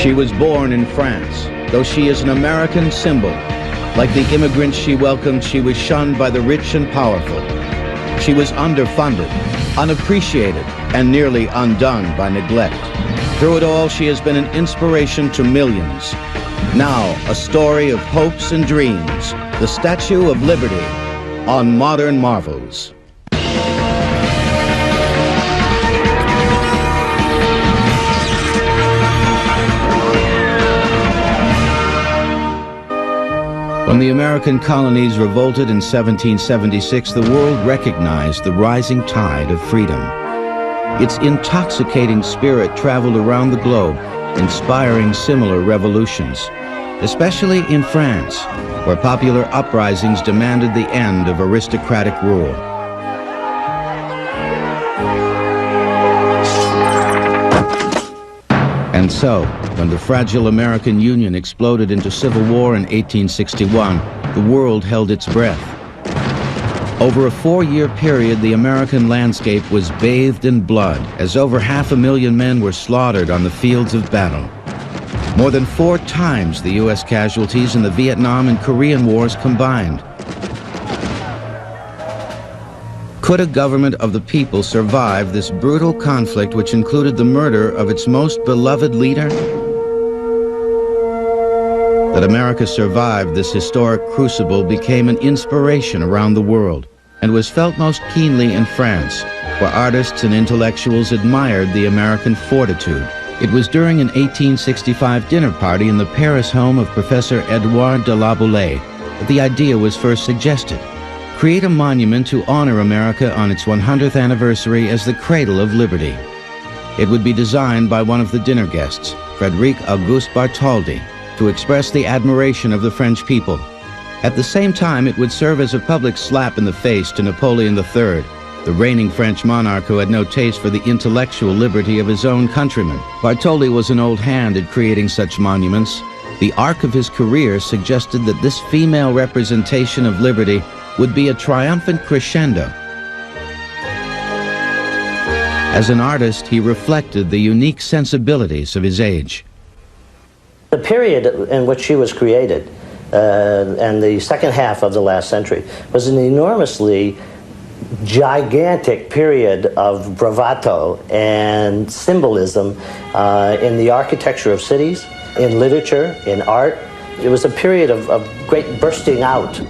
She was born in France, though she is an American symbol. Like the immigrants she welcomed, she was shunned by the rich and powerful. She was underfunded, unappreciated, and nearly undone by neglect. Through it all, she has been an inspiration to millions. Now, a story of hopes and dreams, the Statue of Liberty on Modern Marvels. When the American colonies revolted in 1776, the world recognized the rising tide of freedom. Its intoxicating spirit traveled around the globe, inspiring similar revolutions, especially in France, where popular uprisings demanded the end of aristocratic rule. And so, when the fragile American Union exploded into civil war in 1861, the world held its breath. Over a 4-year period, the American landscape was bathed in blood, as over 500,000 men were slaughtered on the fields of battle. More than 4 times the U.S. casualties in the Vietnam and Korean Wars combined. Could a government of the people survive this brutal conflict, which included the murder of its most beloved leader? That America survived this historic crucible became an inspiration around the world, and was felt most keenly in France, where artists and intellectuals admired the American fortitude. It was during an 1865 dinner party in the Paris home of Professor Edouard de la Boulaye that the idea was first suggested. Create a monument to honor America on its 100th anniversary as the cradle of liberty. It would be designed by one of the dinner guests, Frédéric Auguste Bartholdi, to express the admiration of the French people. At the same time, it would serve as a public slap in the face to Napoleon III, the reigning French monarch who had no taste for the intellectual liberty of his own countrymen. Bartholdi was an old hand at creating such monuments. The arc of his career suggested that this female representation of liberty would be a triumphant crescendo. As an artist, he reflected the unique sensibilities of his age. The period in which she was created, and the second half of the last century, was an enormously gigantic period of bravado and symbolism in the architecture of cities, in literature, in art. It was a period of great bursting out.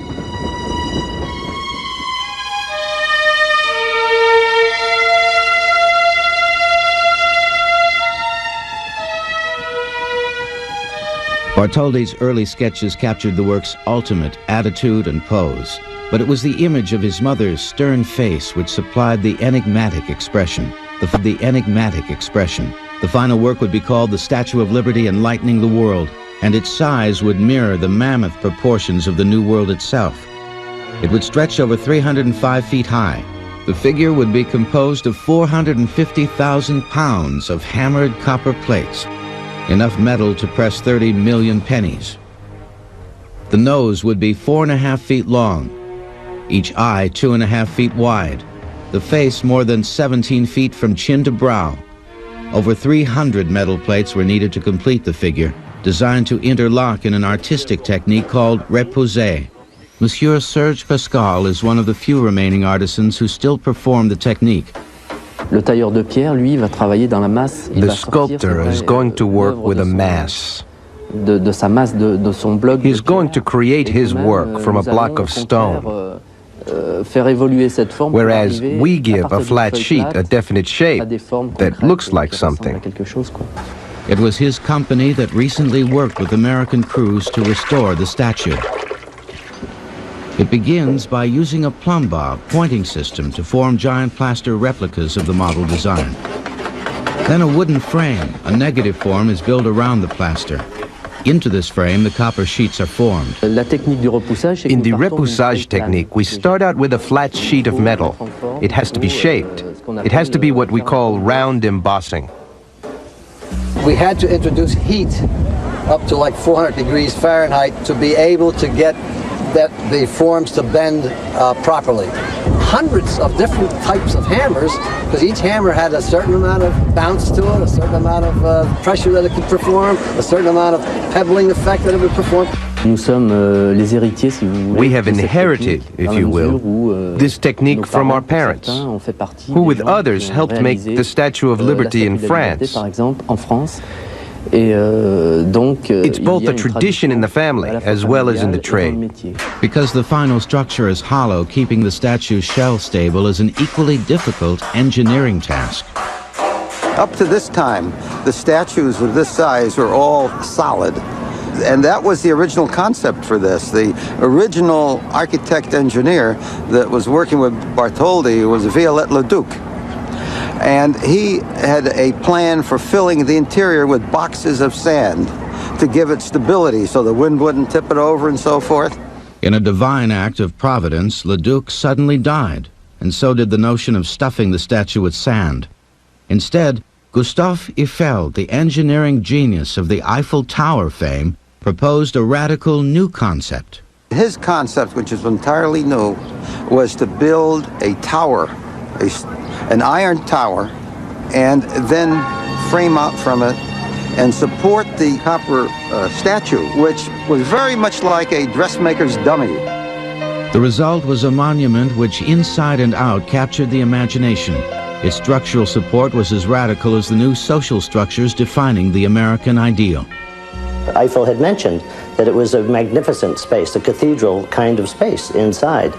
Bartholdi's early sketches captured the work's ultimate attitude and pose, but it was the image of his mother's stern face which supplied the enigmatic expression. The final work would be called the Statue of Liberty, Enlightening the World, and its size would mirror the mammoth proportions of the New World itself. It would stretch over 305 feet high. The figure would be composed of 450,000 pounds of hammered copper plates, enough metal to press 30 million pennies. The nose would be 4.5 feet long, each eye 2.5 feet wide, the face more than 17 feet from chin to brow. Over 300 metal plates were needed to complete the figure, designed to interlock in an artistic technique called repoussé. Monsieur Serge Pascal is one of the few remaining artisans who still perform the technique. Le tailleur de pierre, lui, va travailler dans la masse. The sculptor is going to work with a mass. De sa masse, de son bloc. He's going to create his work from a block of stone. Whereas we give a flat sheet a definite shape that looks like something. It was his company that recently worked with American crews to restore the statue. It begins by using a plumb bob pointing system to form giant plaster replicas of the model design. Then a wooden frame, a negative form, is built around the plaster. Into this frame, the copper sheets are formed. In the repoussage technique, we start out with a flat sheet of metal. It has to be shaped. It has to be what we call round embossing. We had to introduce heat up to like 400 degrees Fahrenheit to be able to get the forms to bend properly. hundreds of different types of hammers, because each hammer had a certain amount of bounce to it, a certain amount of pressure that it could perform, a certain amount of pebbling effect that it would perform. Nous sommes les héritiers, si vous voulez. We have inherited, if you will, this technique from our parents, who with others helped make the Statue of Liberty in France. Par exemple, en France. It's both a tradition in the family as well as in the trade. Because the final structure is hollow, keeping the statue's shell stable is an equally difficult engineering task. Up to this time, the statues of this size were all solid. And that was the original concept for this. The original architect-engineer that was working with Bartholdi was Viollet-le-Duc. And he had a plan for filling the interior with boxes of sand to give it stability so the wind wouldn't tip it over and so forth. In a divine act of providence, Leduc suddenly died, and so did the notion of stuffing the statue with sand. Instead, Gustave Eiffel, the engineering genius of the Eiffel Tower fame, proposed a radical new concept. His concept, which is entirely new, was to build a tower, an iron tower, and then frame out from it and support the copper statue, which was very much like a dressmaker's dummy. The result was a monument which inside and out captured the imagination. Its structural support was as radical as the new social structures defining the American ideal. Eiffel had mentioned that it was a magnificent space, a cathedral kind of space inside.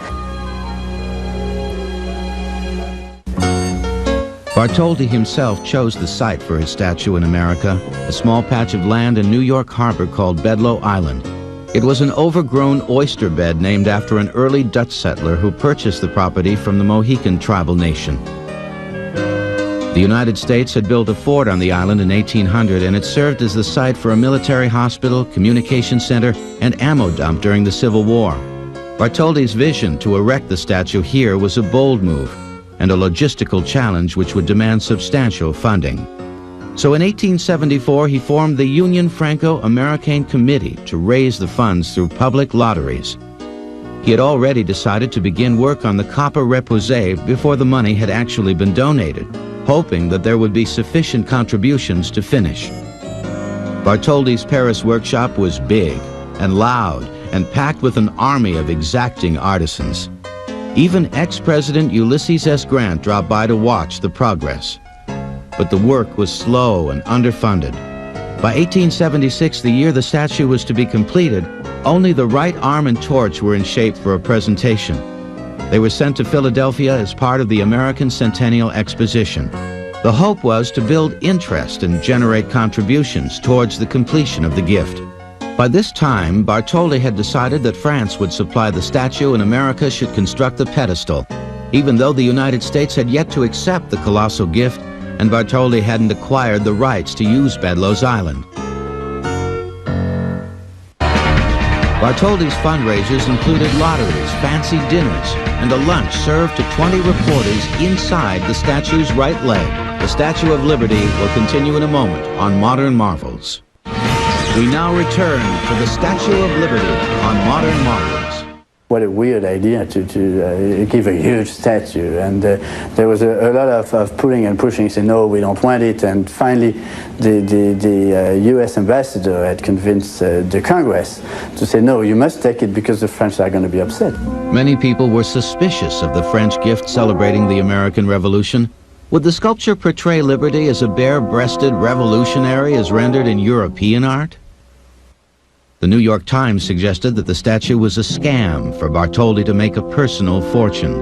Bartholdi himself chose the site for his statue in America, a small patch of land in New York Harbor called Bedloe Island. It was an overgrown oyster bed named after an early Dutch settler who purchased the property from the Mohican tribal nation. The United States had built a fort on the island in 1800, and it served as the site for a military hospital, communication center, and ammo dump during the Civil War. Bartholdi's vision to erect the statue here was a bold move and a logistical challenge which would demand substantial funding. So in 1874, he formed the Union Franco-American Committee to raise the funds through public lotteries. He had already decided to begin work on the copper repoussé before the money had actually been donated, hoping that there would be sufficient contributions to finish. Bartholdi's Paris workshop was big and loud and packed with an army of exacting artisans. Even ex-President Ulysses S. Grant dropped by to watch the progress. But the work was slow and underfunded. By 1876, the year the statue was to be completed, only the right arm and torch were in shape for a presentation. They were sent to Philadelphia as part of the American Centennial Exposition. The hope was to build interest and generate contributions towards the completion of the gift. By this time, Bartholdi had decided that France would supply the statue and America should construct the pedestal, even though the United States had yet to accept the colossal gift and Bartholdi hadn't acquired the rights to use Bedloe's Island. Bartholdi's fundraisers included lotteries, fancy dinners, and a lunch served to 20 reporters inside the statue's right leg. The Statue of Liberty will continue in a moment on Modern Marvels. We now return to the Statue of Liberty on Modern Marvels. What a weird idea to give a huge statue, and there was a lot of pulling and pushing, saying no, we don't want it, and finally the US ambassador had convinced the Congress to say no, you must take it because the French are going to be upset. Many people were suspicious of the French gift celebrating the American Revolution. Would the sculpture portray liberty as a bare-breasted revolutionary as rendered in European art? The New York Times suggested that the statue was a scam for Bartholdi to make a personal fortune.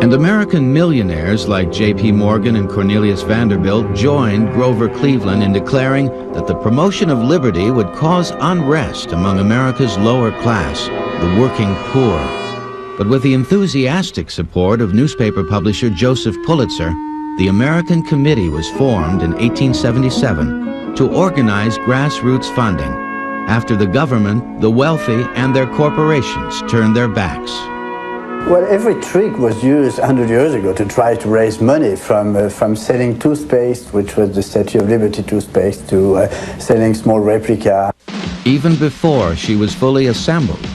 And American millionaires like J.P. Morgan and Cornelius Vanderbilt joined Grover Cleveland in declaring that the promotion of liberty would cause unrest among America's lower class, the working poor. But with the enthusiastic support of newspaper publisher Joseph Pulitzer, the American Committee was formed in 1877 to organize grassroots funding after the government, the wealthy, and their corporations turned their backs. Well, every trick was used 100 years ago to try to raise money, from selling toothpaste, which was the Statue of Liberty toothpaste, to selling small replica. Even before she was fully assembled,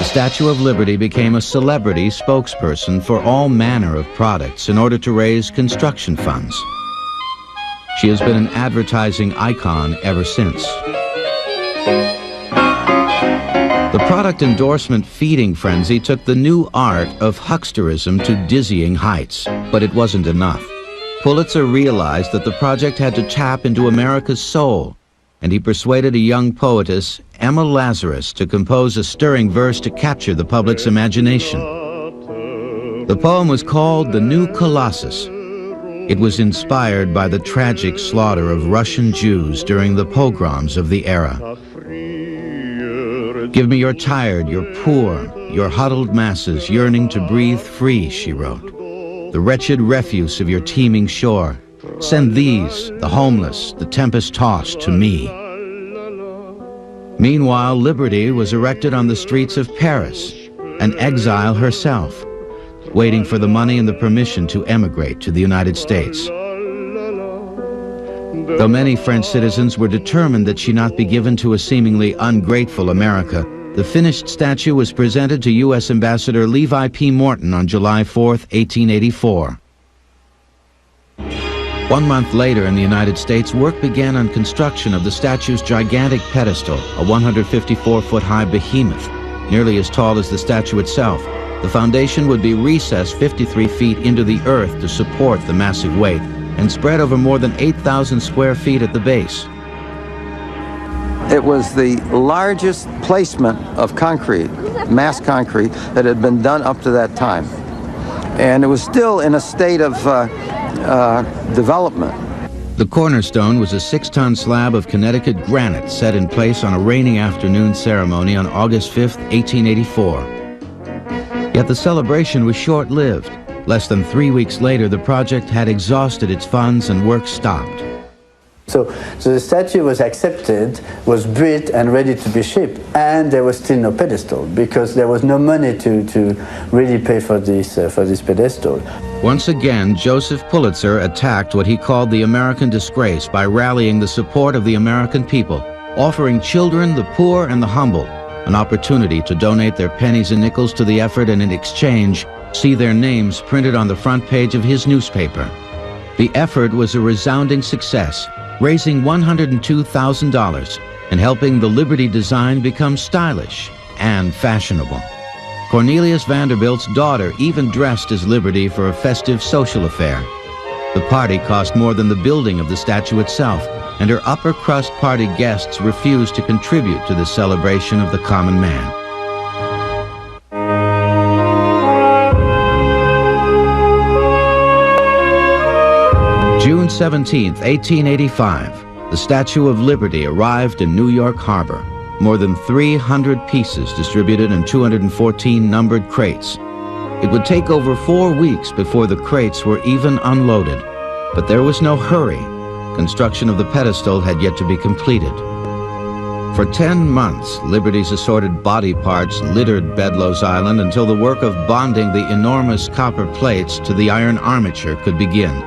The Statue of Liberty became a celebrity spokesperson for all manner of products in order to raise construction funds. She has been an advertising icon ever since. The product endorsement feeding frenzy took the new art of hucksterism to dizzying heights, but it wasn't enough. Pulitzer realized that the project had to tap into America's soul, and he persuaded a young poetess, Emma Lazarus, to compose a stirring verse to capture the public's imagination. The poem was called The New Colossus. It was inspired by the tragic slaughter of Russian Jews during the pogroms of the era. Give me your tired, your poor, your huddled masses yearning to breathe free, she wrote. The wretched refuse of your teeming shore. Send these, the homeless, the tempest-tossed, to me. Meanwhile, Liberty was erected on the streets of Paris, an exile herself, waiting for the money and the permission to emigrate to the United States. Though many French citizens were determined that she not be given to a seemingly ungrateful America, the finished statue was presented to U.S. Ambassador Levi P. Morton on July 4, 1884. 1 month later in the United States, work began on construction of the statue's gigantic pedestal, a 154-foot-high behemoth, nearly as tall as the statue itself. The foundation would be recessed 53 feet into the earth to support the massive weight, and spread over more than 8,000 square feet at the base. It was the largest placement of concrete, mass concrete, that had been done up to that time. And it was still in a state of development. The cornerstone was a 6-ton slab of Connecticut granite set in place on a rainy afternoon ceremony on August 5, 1884. Yet the celebration was short-lived. Less than 3 weeks later, the project had exhausted its funds and work stopped. So the statue was accepted, was built and ready to be shipped, and there was still no pedestal because there was no money to really pay for this pedestal. Once again, Joseph Pulitzer attacked what he called the American disgrace by rallying the support of the American people, offering children, the poor, and the humble an opportunity to donate their pennies and nickels to the effort, and in exchange, see their names printed on the front page of his newspaper. The effort was a resounding success, raising $102,000 and helping the Liberty design become stylish and fashionable. Cornelius Vanderbilt's daughter even dressed as Liberty for a festive social affair. The party cost more than the building of the statue itself, and her upper-crust party guests refused to contribute to the celebration of the common man. June 17, 1885, the Statue of Liberty arrived in New York Harbor. More than 300 pieces distributed in 214 numbered crates. It would take over 4 weeks before the crates were even unloaded. But there was no hurry. Construction of the pedestal had yet to be completed. For 10 months, Liberty's assorted body parts littered Bedloe's Island until the work of bonding the enormous copper plates to the iron armature could begin.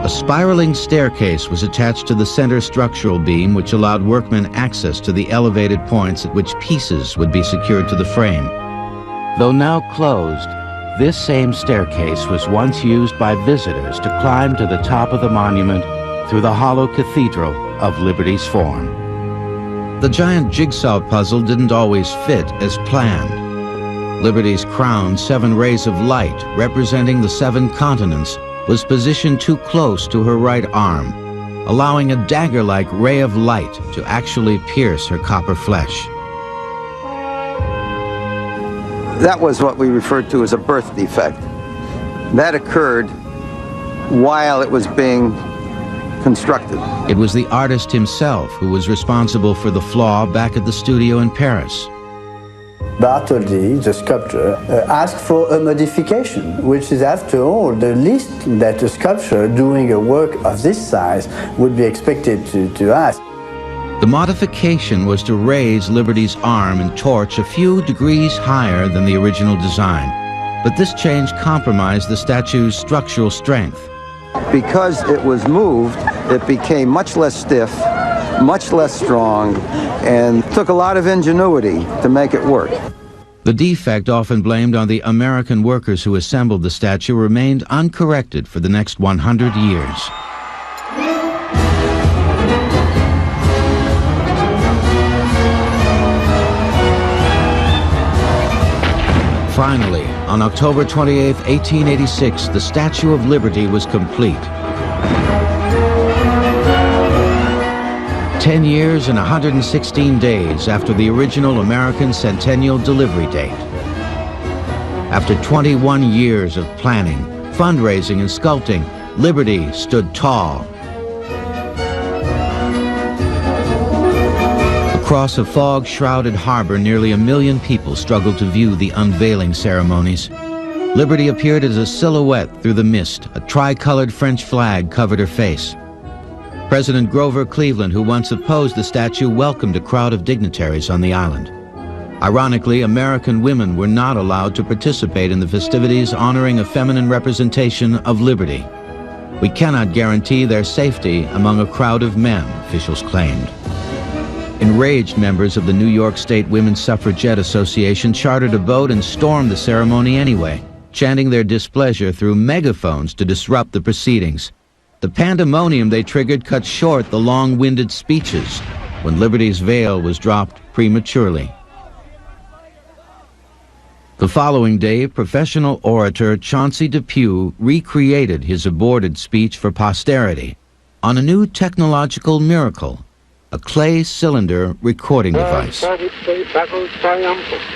A spiraling staircase was attached to the center structural beam, which allowed workmen access to the elevated points at which pieces would be secured to the frame. Though now closed, this same staircase was once used by visitors to climb to the top of the monument through the hollow cathedral of Liberty's form. The giant jigsaw puzzle didn't always fit as planned. Liberty's crowned 7 rays of light, representing the 7 continents, was positioned too close to her right arm, allowing a dagger-like ray of light to actually pierce her copper flesh. That was what we referred to as a birth defect. That occurred while it was being constructed. It was the artist himself who was responsible for the flaw back at the studio in Paris. Bartholdi, the sculptor, asked for a modification, which is, after all, the least that a sculptor doing a work of this size would be expected to ask. The modification was to raise Liberty's arm and torch a few degrees higher than the original design. But this change compromised the statue's structural strength. Because it was moved, it became much less stiff, much less strong, and took a lot of ingenuity to make it work. The defect, often blamed on the American workers who assembled the statue, remained uncorrected for the next 100 years. Finally, on October 28, 1886, the Statue of Liberty was complete. 10 years and 116 days after the original American centennial delivery date. After 21 years of planning, fundraising, and sculpting, Liberty stood tall. Across a fog-shrouded harbor, nearly 1 million people struggled to view the unveiling ceremonies. Liberty appeared as a silhouette through the mist. A tricolored French flag covered her face. President Grover Cleveland, who once opposed the statue, welcomed a crowd of dignitaries on the island. Ironically, American women were not allowed to participate in the festivities honoring a feminine representation of liberty. We cannot guarantee their safety among a crowd of men, officials claimed. Enraged members of the New York State Women's Suffragette Association chartered a boat and stormed the ceremony anyway, chanting their displeasure through megaphones to disrupt the proceedings. The pandemonium they triggered cut short the long-winded speeches when Liberty's veil was dropped prematurely. The following day, professional orator Chauncey Depew recreated his aborted speech for posterity on a new technological miracle, a clay cylinder recording device.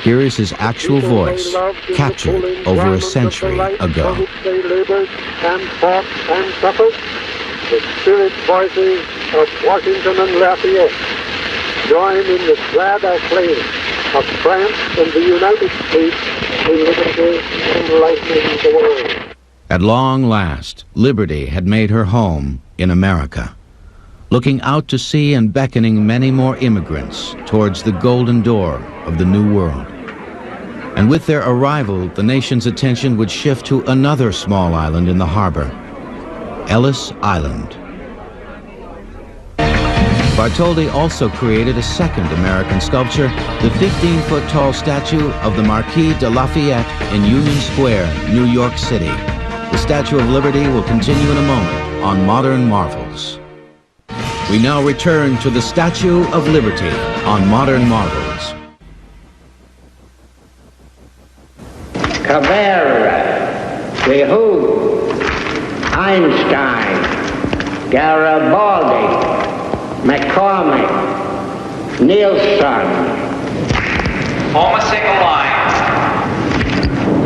Here is his actual voice, captured over a century ago. The spirit voices of Washington and Lafayette join in the glad acclaim of France and the United States in liberty, enlightening the world. At long last, Liberty had made her home in America, looking out to sea and beckoning many more immigrants towards the golden door of the New World. And with their arrival, the nation's attention would shift to another small island in the harbor, Ellis Island. Bartholdi also created a second American sculpture, the 15-foot-tall statue of the Marquis de Lafayette in Union Square, New York City. The Statue of Liberty will continue in a moment on Modern Marvels. We now return to the Statue of Liberty on Modern Marvels. Cabrera, Behoud, Einstein, Garibaldi, McCormick, Nielsen. Form a single line.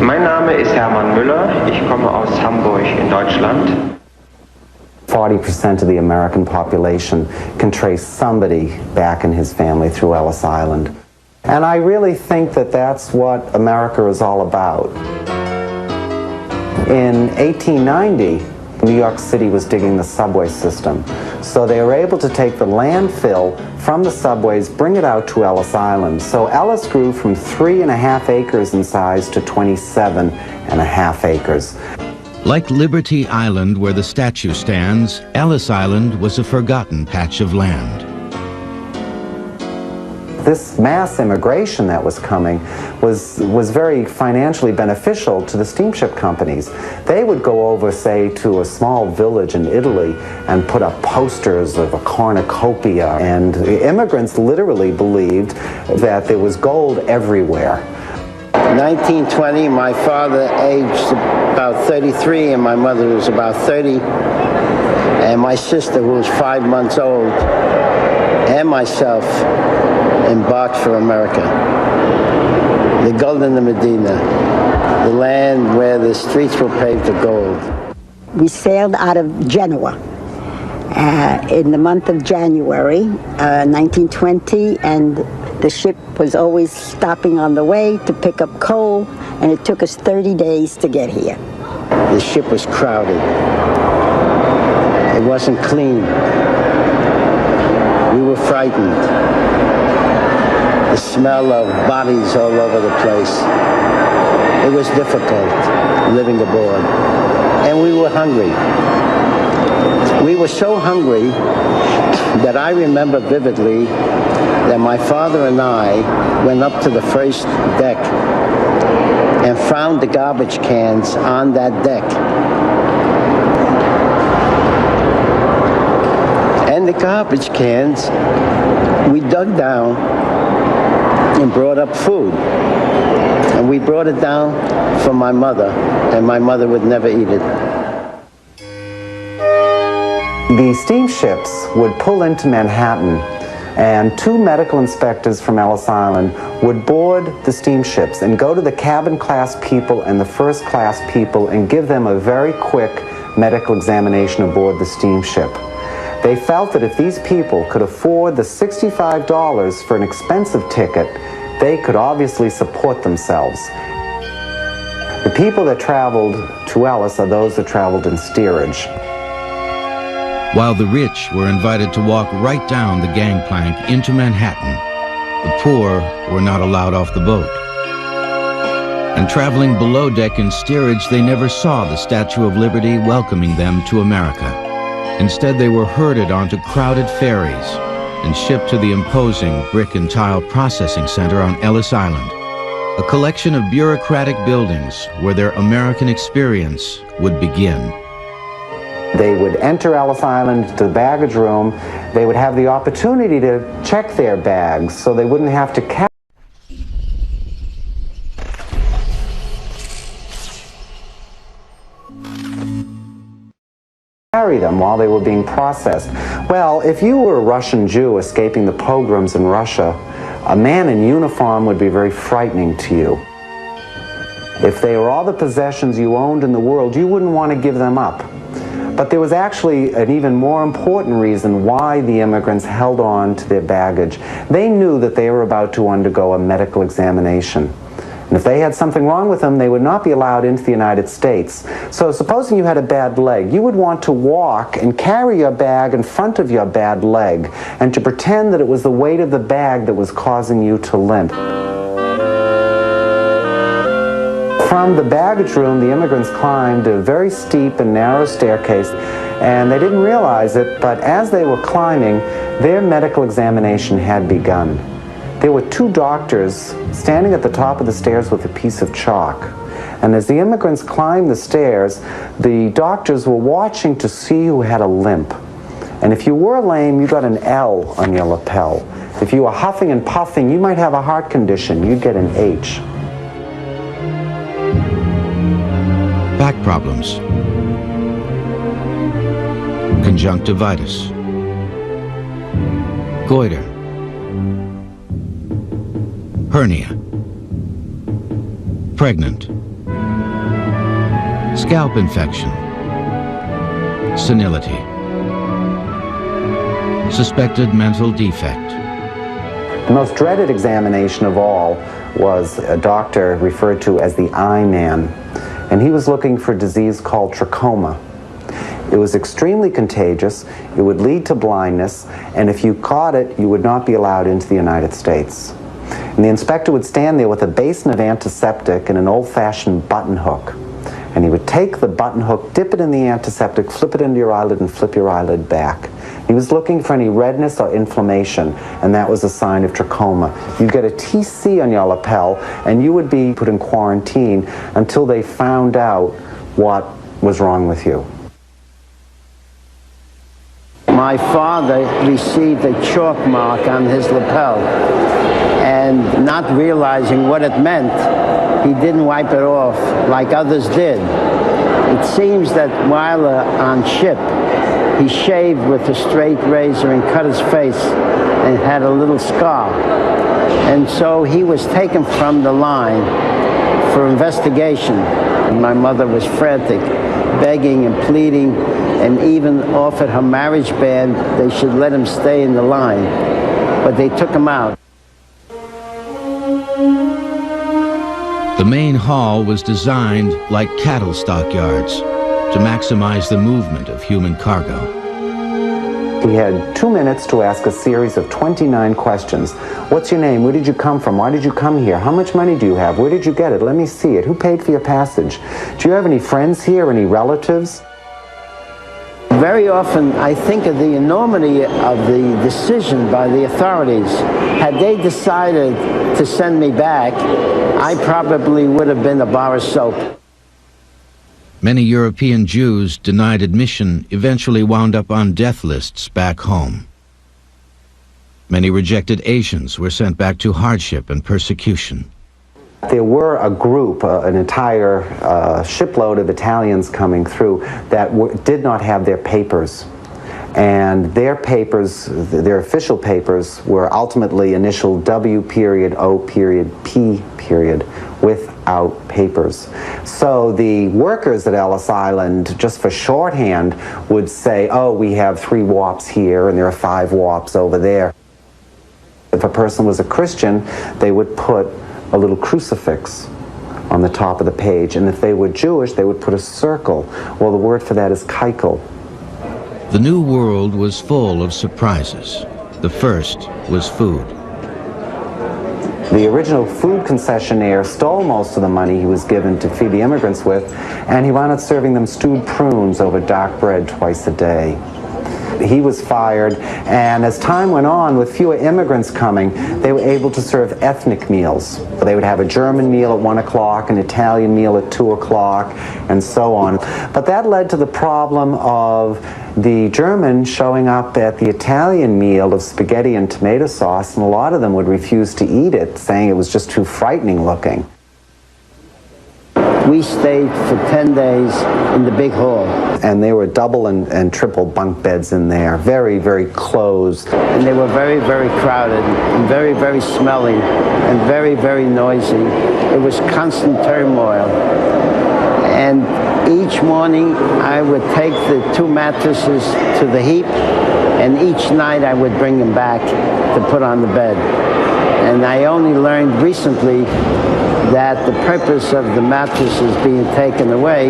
Mein Name ist Hermann Müller. Ich komme aus Hamburg in Deutschland. 40% of the American population can trace somebody back in his family through Ellis Island. And I really think that that's what America is all about. In 1890, New York City was digging the subway system. So they were able to take the landfill from the subways, bring it out to Ellis Island. So Ellis grew from 3.5 acres in size to 27.5 acres. Like Liberty Island, where the statue stands, Ellis Island was a forgotten patch of land. This mass immigration that was coming was very financially beneficial to the steamship companies. They would go over, say, to a small village in Italy and put up posters of a cornucopia, and the immigrants literally believed that there was gold everywhere. 1920, my father aged about 33 and my mother was about 30, and my sister, who was 5 months old, and myself embarked for America. The Golden Medina, the land where the streets were paved with gold. We sailed out of Genoa in the month of January 1920, and the ship was always stopping on the way to pick up coal, and it took us 30 days to get here. The ship was crowded. It wasn't clean. We were frightened. The smell of bodies all over the place. It was difficult living aboard. And we were hungry. We were so hungry that I remember vividly that my father and I went up to the first deck and found the garbage cans on that deck. And the garbage cans, we dug down and brought up food. And we brought it down for my mother, and my mother would never eat it. The steamships would pull into Manhattan, and two medical inspectors from Ellis Island would board the steamships and go to the cabin class people and the first class people and give them a very quick medical examination aboard the steamship. They felt that if these people could afford the $65 for an expensive ticket, they could obviously support themselves. The people that traveled to Ellis are those that traveled in steerage. While the rich were invited to walk right down the gangplank into Manhattan, the poor were not allowed off the boat. And traveling below deck in steerage, they never saw the Statue of Liberty welcoming them to America. Instead, they were herded onto crowded ferries and shipped to the imposing brick and tile processing center on Ellis Island, a collection of bureaucratic buildings where their American experience would begin. They would enter Ellis Island to the baggage room. They would have the opportunity to check their bags so they wouldn't have to carry them while they were being processed. Well, if you were a Russian Jew escaping the pogroms in Russia, a man in uniform would be very frightening to you. If they were all the possessions you owned in the world, you wouldn't want to give them up. But there was actually an even more important reason why the immigrants held on to their baggage. They knew that they were about to undergo a medical examination. And if they had something wrong with them, they would not be allowed into the United States. So supposing you had a bad leg, you would want to walk and carry your bag in front of your bad leg and to pretend that it was the weight of the bag that was causing you to limp. From the baggage room, the immigrants climbed a very steep and narrow staircase, and they didn't realize it, but as they were climbing, their medical examination had begun. There were two doctors standing at the top of the stairs with a piece of chalk. And as the immigrants climbed the stairs, the doctors were watching to see who had a limp. And if you were lame, you got an L on your lapel. If you were huffing and puffing, you might have a heart condition. You'd get an H. Back problems, conjunctivitis, goiter, hernia, pregnant, scalp infection, senility, suspected mental defect. The most dreaded examination of all was a doctor referred to as the eye man. And he was looking for a disease called trachoma. It was extremely contagious, it would lead to blindness, and if you caught it, you would not be allowed into the United States. And the inspector would stand there with a basin of antiseptic and an old-fashioned button hook. And he would take the button hook, dip it in the antiseptic, flip it into your eyelid, and flip your eyelid back. He was looking for any redness or inflammation, and that was a sign of trachoma. You'd get a TC on your lapel, and you would be put in quarantine until they found out what was wrong with you. My father received a chalk mark on his lapel, and not realizing what it meant, he didn't wipe it off like others did. It seems that while on ship, he shaved with a straight razor and cut his face and had a little scar. And so he was taken from the line for investigation. And my mother was frantic, begging and pleading, and even offered her marriage band they should let him stay in the line. But they took him out. The main hall was designed like cattle stockyards to maximize the movement of human cargo. He had 2 minutes to ask a series of 29 questions. What's your name? Where did you come from? Why did you come here? How much money do you have? Where did you get it? Let me see it. Who paid for your passage? Do you have any friends here? Any relatives? very often I think of the enormity of the decision by the authorities. Had they decided to send me back, I probably would have been a bar of soap. Many European Jews denied admission eventually wound up on death lists back home. Many rejected Asians were sent back to hardship and persecution. There were a group, an entire shipload of Italians coming through that did not have their papers. And their papers, their official papers, were ultimately initialed W period, O period, P period, without papers. So the workers at Ellis Island, just for shorthand, would say, oh, we have 3 wops here and there are 5 wops over there. If a person was a Christian, they would put a little crucifix on the top of the page, and if they were Jewish, they would put a circle. Well, the word for that is keikel. The New World was full of surprises. The first was food. The original food concessionaire stole most of the money he was given to feed the immigrants with, and he wound up serving them stewed prunes over dark bread twice a day. He was fired, and as time went on, with fewer immigrants coming, they were able to serve ethnic meals. They would have a German meal at 1 o'clock, an Italian meal at 2 o'clock, and so on. But that led to the problem of the Germans showing up at the Italian meal of spaghetti and tomato sauce, and a lot of them would refuse to eat it, saying it was just too frightening looking. We stayed for 10 days in the big hall. And there were double and triple bunk beds in there, very, very closed. And they were very, very crowded, and very, very smelly, and very, very noisy. It was constant turmoil. And each morning I would take the 2 mattresses to the heap, and each night I would bring them back to put on the bed. And I only learned recently that the purpose of the mattresses being taken away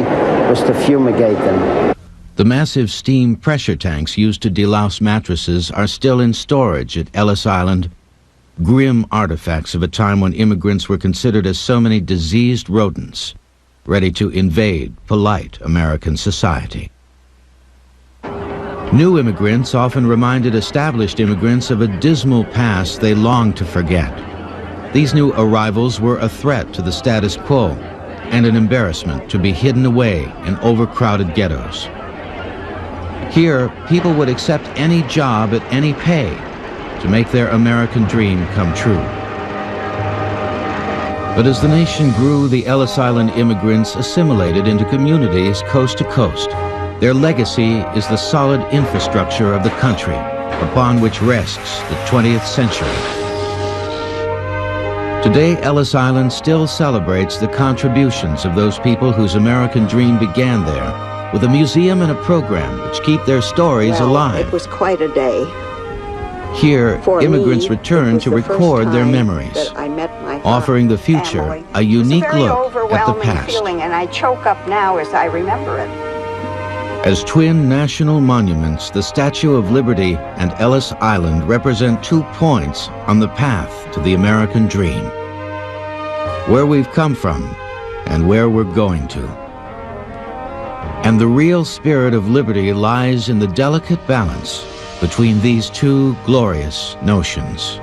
was to fumigate them. The massive steam pressure tanks used to delouse mattresses are still in storage at Ellis Island, grim artifacts of a time when immigrants were considered as so many diseased rodents, ready to invade polite American society. New immigrants often reminded established immigrants of a dismal past they longed to forget. These new arrivals were a threat to the status quo and an embarrassment to be hidden away in overcrowded ghettos. Here, people would accept any job at any pay to make their American dream come true. But as the nation grew, the Ellis Island immigrants assimilated into communities coast to coast. Their legacy is the solid infrastructure of the country upon which rests the 20th century. Today, Ellis Island still celebrates the contributions of those people whose American dream began there, with a museum and a program which keep their stories alive. It was quite a day. Here, immigrants return to record their memories, offering the future a unique look at the past. Feeling, and I choke up now as I remember it. As twin national monuments, the Statue of Liberty and Ellis Island represent 2 points on the path to the American dream. Where we've come from and where we're going to. And the real spirit of liberty lies in the delicate balance between these 2 glorious notions.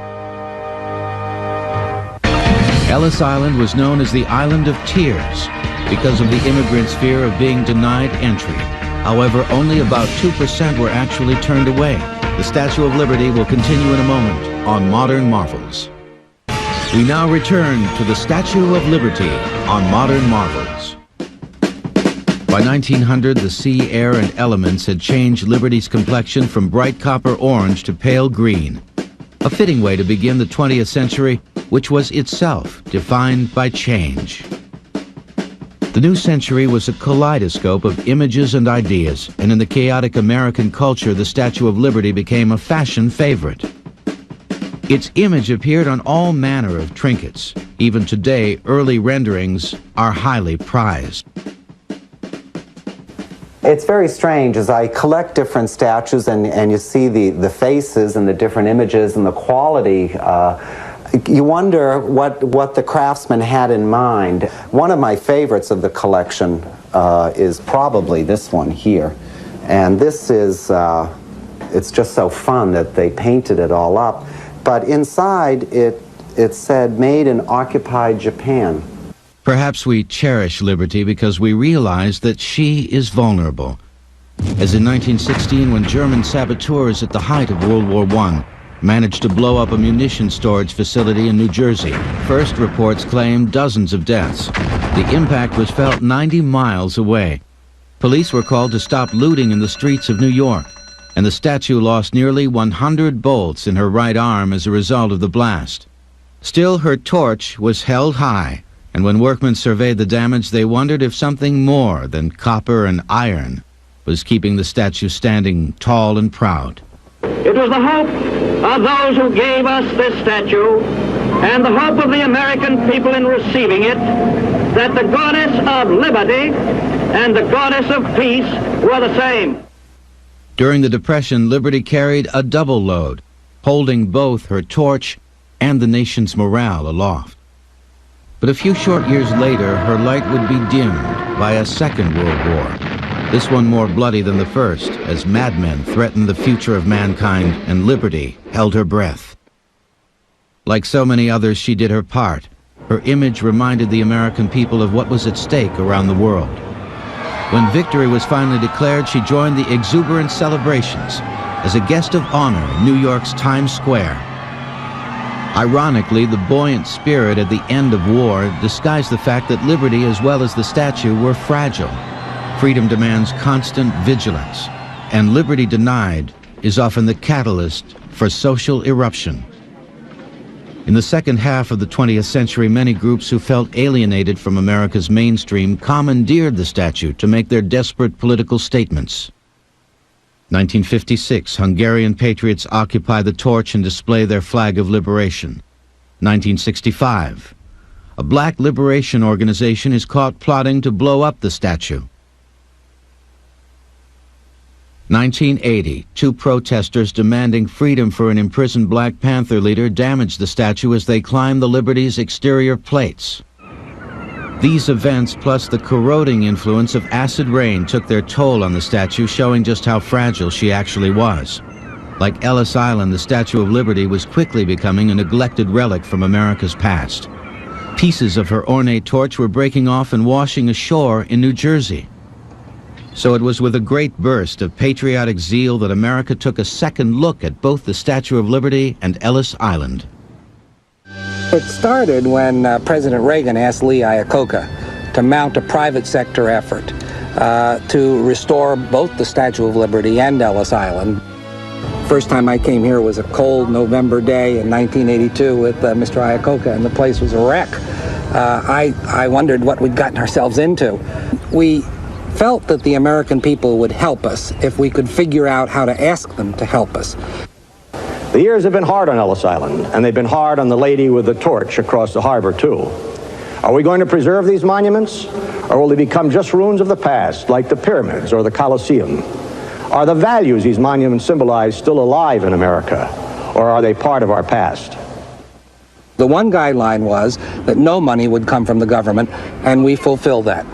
Ellis Island was known as the Island of Tears because of the immigrants' fear of being denied entry. However, only about 2% were actually turned away. The Statue of Liberty will continue in a moment on Modern Marvels. We now return to the Statue of Liberty on Modern Marvels. By 1900, the sea, air, and elements had changed Liberty's complexion from bright copper orange to pale green. A fitting way to begin the 20th century, which was itself defined by change. The new century was a kaleidoscope of images and ideas, and in the chaotic American culture, the Statue of Liberty became a fashion favorite. Its image appeared on all manner of trinkets. Even today, early renderings are highly prized. It's very strange as I collect different statues and you see the faces and the different images and the quality. You wonder what the craftsman had in mind. One of my favorites of the collection is probably this one here. And this is, it's just so fun that they painted it all up. But inside, it said, made in occupied Japan. Perhaps we cherish liberty because we realize that she is vulnerable. As in 1916, when German saboteurs at the height of World War I managed to blow up a munitions storage facility in New Jersey. First reports claimed dozens of deaths. The impact was felt 90 miles away. Police were called to stop looting in the streets of New York, and the statue lost nearly 100 bolts in her right arm as a result of the blast. Still, her torch was held high, and when workmen surveyed the damage, they wondered if something more than copper and iron was keeping the statue standing tall and proud. It was the hope of those who gave us this statue and the hope of the American people in receiving it that the goddess of liberty and the goddess of peace were the same. During the Depression, Liberty carried a double load, holding both her torch and the nation's morale aloft. But a few short years later, her light would be dimmed by a Second World War. This one more bloody than the first, as madmen threatened the future of mankind and liberty held her breath. Like so many others, she did her part. Her image reminded the American people of what was at stake around the world. When victory was finally declared, she joined the exuberant celebrations as a guest of honor in New York's Times Square. Ironically, the buoyant spirit at the end of war disguised the fact that liberty as well as the statue were fragile. Freedom demands constant vigilance, and liberty denied is often the catalyst for social eruption. In the second half of the 20th century, many groups who felt alienated from America's mainstream commandeered the statue to make their desperate political statements. 1956, Hungarian patriots occupy the torch and display their flag of liberation. 1965, a black liberation organization is caught plotting to blow up the statue. 1980, two protesters demanding freedom for an imprisoned Black Panther leader damaged the statue as they climbed the Liberty's exterior plates. These events, plus the corroding influence of acid rain, took their toll on the statue, showing just how fragile she actually was. Like Ellis Island, the Statue of Liberty was quickly becoming a neglected relic from America's past. Pieces of her ornate torch were breaking off and washing ashore in New Jersey. So it was with a great burst of patriotic zeal that America took a second look at both the Statue of Liberty and Ellis Island. It started when President Reagan asked Lee Iacocca to mount a private sector effort to restore both the Statue of Liberty and Ellis Island. First time I came here was a cold November day in 1982 with Mr. Iacocca, and the place was a wreck. I wondered what we'd gotten ourselves into. We felt that the American people would help us if we could figure out how to ask them to help us. The years have been hard on Ellis Island, and they've been hard on the lady with the torch across the harbor, too. Are we going to preserve these monuments, or will they become just ruins of the past, like the pyramids or the Colosseum? Are the values these monuments symbolize still alive in America, or are they part of our past? The one guideline was that no money would come from the government, and we fulfill that.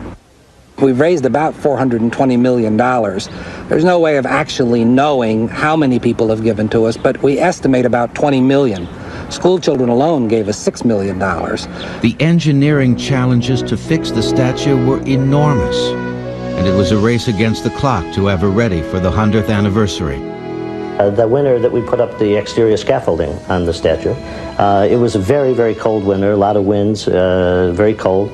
We've raised about $420 million. There's no way of actually knowing how many people have given to us, but we estimate about 20 million. School children alone gave us $6 million. The engineering challenges to fix the statue were enormous, and it was a race against the clock to have her ready for the 100th anniversary. The winter that we put up the exterior scaffolding on the statue, it was a very, very cold winter, a lot of winds, very cold.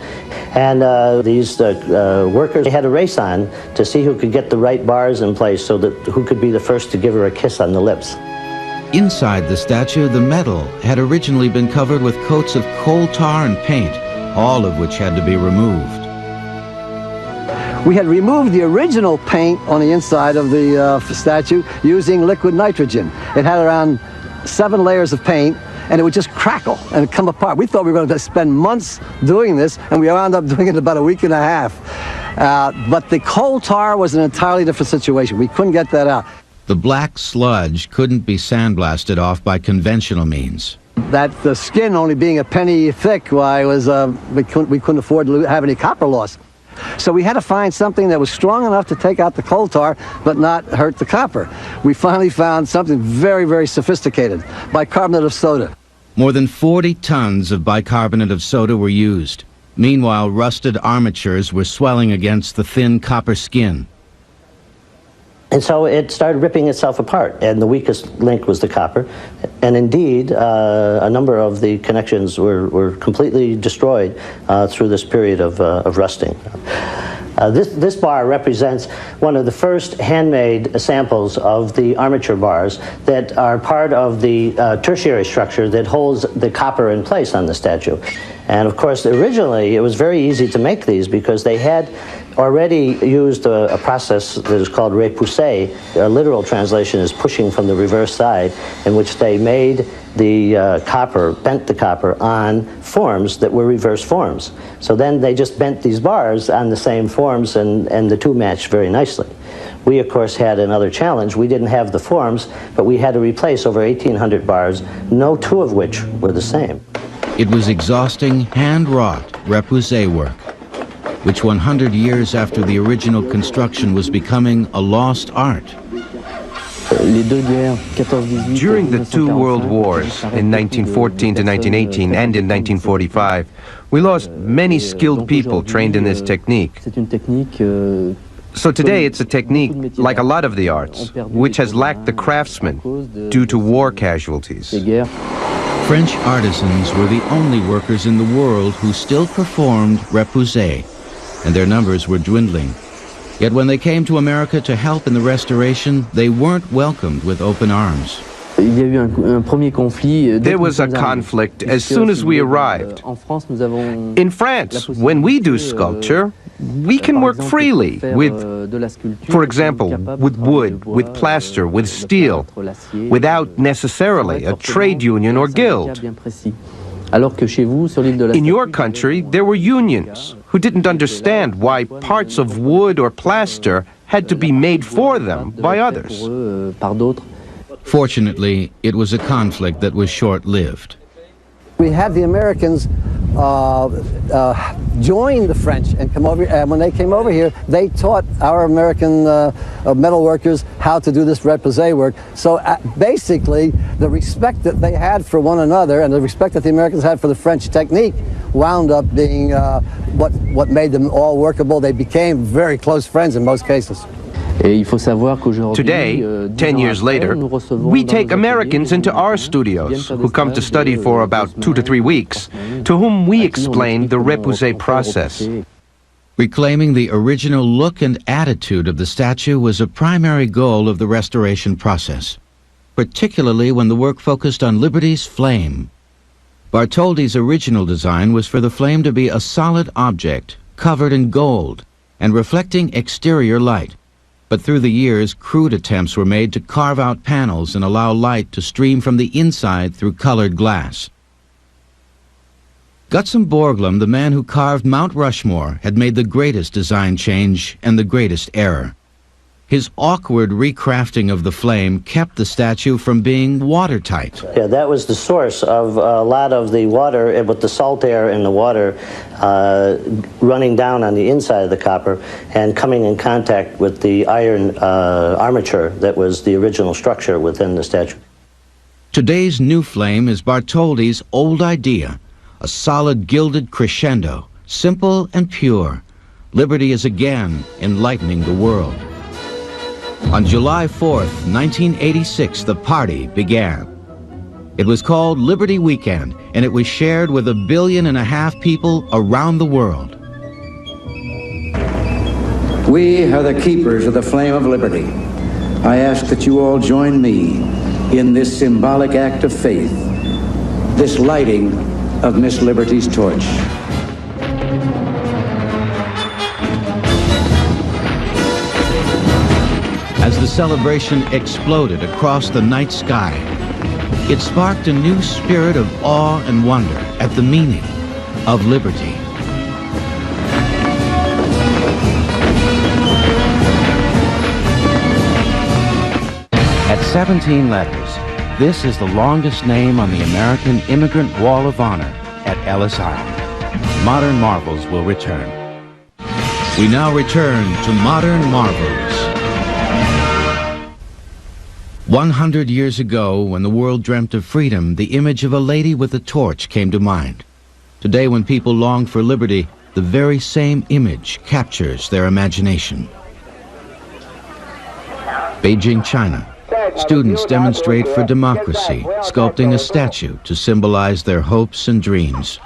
And these workers had a race on to see who could get the right bars in place so that who could be the first to give her a kiss on the lips. Inside the statue, the metal had originally been covered with coats of coal tar and paint, all of which had to be removed. We had removed the original paint on the inside of the statue using liquid nitrogen. It had around 7 layers of paint, and it would just crackle and come apart. We thought we were going to spend months doing this, and we wound up doing it in about a week and a half. But the coal tar was an entirely different situation. We couldn't get that out. The black sludge couldn't be sandblasted off by conventional means. That the skin only being a penny thick, why was we couldn't afford to have any copper loss. So we had to find something that was strong enough to take out the coal tar but not hurt the copper. We finally found something very, very sophisticated, bicarbonate of soda. More than 40 tons of bicarbonate of soda were used. Meanwhile, rusted armatures were swelling against the thin copper skin. And so it started ripping itself apart, and the weakest link was the copper. And indeed, a number of the connections were completely destroyed through this period of rusting. This bar represents one of the first handmade samples of the armature bars that are part of the tertiary structure that holds the copper in place on the statue. And of course, originally, it was very easy to make these because they had already used a process that is called repousser. A literal translation is pushing from the reverse side, in which they made the copper, bent the copper on forms that were reverse forms. So then they just bent these bars on the same forms, and the two matched very nicely. We, of course, had another challenge. We didn't have the forms, but we had to replace over 1,800 bars, no two of which were the same. It was exhausting, hand-wrought repoussé work, which 100 years after the original construction was becoming a lost art. During the two world wars, in 1914 to 1918 and in 1945, we lost many skilled people trained in this technique. So today it's a technique, like a lot of the arts, which has lacked the craftsmen due to war casualties. French artisans were the only workers in the world who still performed repoussé, and their numbers were dwindling. Yet when they came to America to help in the restoration, they weren't welcomed with open arms. There was a conflict as soon as we arrived. In France, when we do sculpture, we can work freely with, for example, with wood, with plaster, with steel, without necessarily a trade union or guild. In your country, there were unions who didn't understand why parts of wood or plaster had to be made for them by others. Fortunately, it was a conflict that was short-lived. We had the Americans join the French and come over, and when they came over here, they taught our American metal workers how to do this repoussé work. So basically, the respect that they had for one another and the respect that the Americans had for the French technique wound up being what made them all workable. They became very close friends in most cases. Today, 10 years later, we take Americans into our studios who come to study for about 2 to 3 weeks, to whom we explain the repoussé process. Reclaiming the original look and attitude of the statue was a primary goal of the restoration process, particularly when the work focused on Liberty's flame. Bartholdi's original design was for the flame to be a solid object, covered in gold, and reflecting exterior light. But through the years, crude attempts were made to carve out panels and allow light to stream from the inside through colored glass. Gutzon Borglum, the man who carved Mount Rushmore, had made the greatest design change and the greatest error. His awkward recrafting of the flame kept the statue from being watertight. Yeah, that was the source of a lot of the water, with the salt air in the water running down on the inside of the copper and coming in contact with the iron armature that was the original structure within the statue. Today's new flame is Bartholdi's old idea, a solid gilded crescendo, simple and pure. Liberty is again enlightening the world. On July 4th, 1986, the party began. It was called Liberty Weekend, and it was shared with 1.5 billion people around the world. We are the keepers of the flame of liberty. I ask that you all join me in this symbolic act of faith, this lighting of Miss Liberty's torch. As the celebration exploded across the night sky, it sparked a new spirit of awe and wonder at the meaning of liberty. At 17 letters, this is the longest name on the American Immigrant Wall of Honor at Ellis Island. Modern marvels will return. We now return to modern marvels. 100 years ago, when the world dreamt of freedom, the image of a lady with a torch came to mind. Today, when people long for liberty, the very same image captures their imagination. Beijing, China. Students demonstrate for democracy, sculpting a statue to symbolize their hopes and dreams.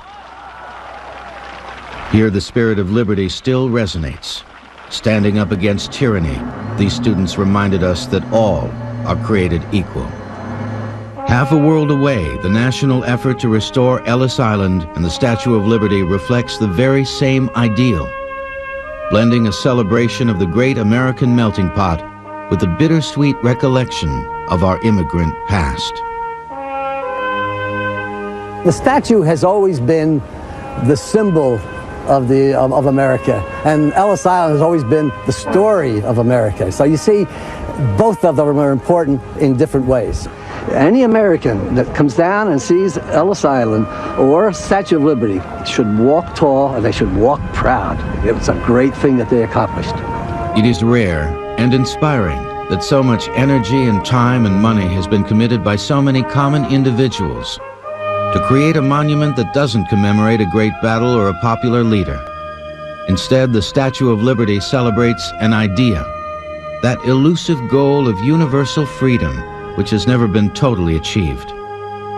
Here, the spirit of liberty still resonates. Standing up against tyranny, these students reminded us that all are created equal. Half a world away, the national effort to restore Ellis Island and the Statue of Liberty reflects the very same ideal, blending a celebration of the great American melting pot with the bittersweet recollection of our immigrant past. The statue has always been the symbol of America, and Ellis Island has always been the story of America. So you see, both of them are important in different ways. Any American that comes down and sees Ellis Island or Statue of Liberty should walk tall and they should walk proud. It's a great thing that they accomplished. It is rare and inspiring that so much energy and time and money has been committed by so many common individuals to create a monument that doesn't commemorate a great battle or a popular leader. Instead, the Statue of Liberty celebrates an idea, that elusive goal of universal freedom, which has never been totally achieved.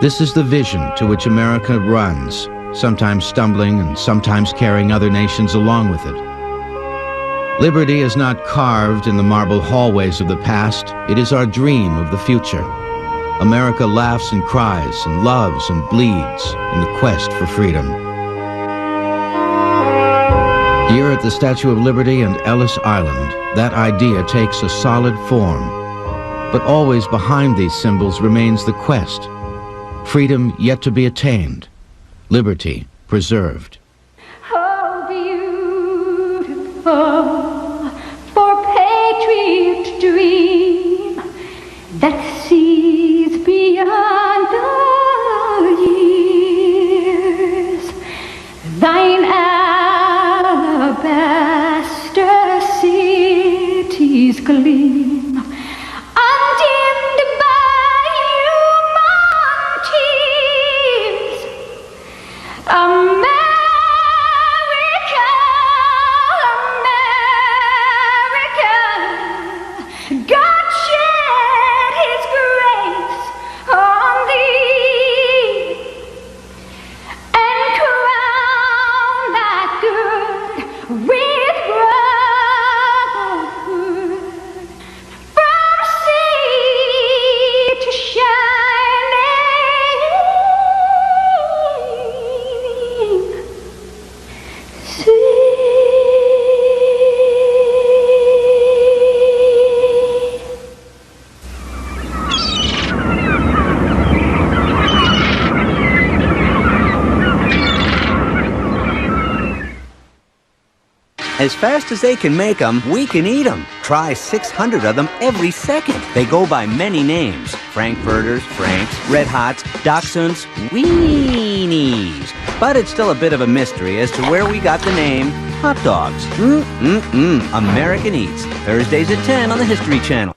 This is the vision to which America runs, sometimes stumbling and sometimes carrying other nations along with it. Liberty is not carved in the marble hallways of the past, it is our dream of the future. America laughs and cries and loves and bleeds in the quest for freedom. Here at the Statue of Liberty and Ellis Island, that idea takes a solid form. But always behind these symbols remains the quest. Freedom yet to be attained. Liberty preserved. How beautiful for patriot dream that sees beyond the years. Thine alabaster cities gleam, undimmed by human tears. America, America, God shed His grace on thee, and crown that good with brotherhood, from sea to shining sea. As fast as they can make them, we can eat them. Try 600 of them every second. They go by many names: Frankfurters, Franks, Red Hots, Dachshunds, Weenies. But it's still a bit of a mystery as to where we got the name hot dogs. American Eats, Thursdays at 10 on the History Channel.